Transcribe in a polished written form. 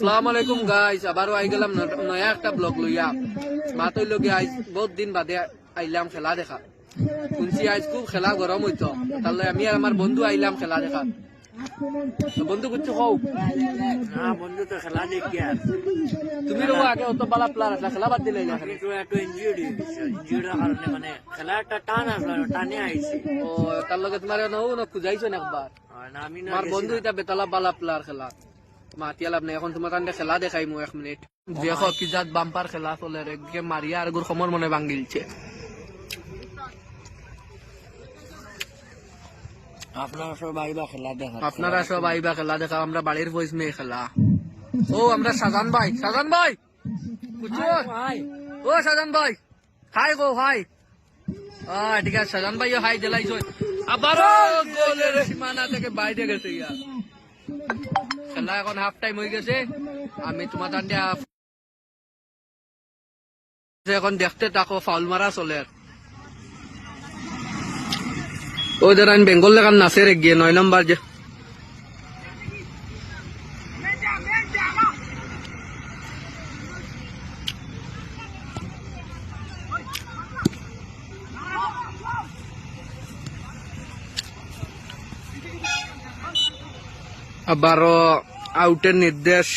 আসসালামু আলাইকুম গাইস, আবারও আই গেলাম নয়া একটা ব্লগ লইয়া। মাতই লগে আইস বহুত দিন বাদে আইলাম খেলা দেখা। শুনছি আইস খুব খেলা গরম হইতো, তাহলে আমি আর আমার বন্ধু আইলাম খেলা দেখা। বন্ধু কিছু কও না বন্ধু তো খেলা দেখি আর তুমি রবো আগে অত বালা প্লার আসলা, খেলা বাদ দিলে না? কিন্তু একটু ইনজিউরির কারণে মানে খেলা একটা টান আসলো, টানে আইছি। ও তার লগে তোমার খুঁজাইছো না একবার? না আমি না আমার বন্ধু এটা বেতালা বালা প্লার খেলা মাতিয়া লাভ নাই। এখন তোমার কাছে খেলা দেখাই মু 1 মিনিট। দেখো কি জাত বাম্পার খেলা চলে রে, গেম মারিয়া আর গুর সমর মনে ভাঙিলছে। আপনারা সব আইবা খেলা দেখা, আপনারা সব আইবা খেলা দেখা। আমরা বাড়ির ভয়েস মেয়ে খেলা। ও আমরা সাজান ভাই বুঝছো? ও সাজান ভাই হাই গো হাই। ঠিক আছে সাজান ভাইও হাই দিলাইছো। আবারও গোলের সীমানা থেকে বাইরে গেছে ইয়া। খেলা এখন হাফ টাইম হয়ে গেছে। আমি তোমার এখন দেখতে থাকো, ফাউল মারা চলে। ও যারা বেঙ্গল লেখান নাচের গিয়ে 9 নম্বর যে আবারও আউটের নির্দেশ।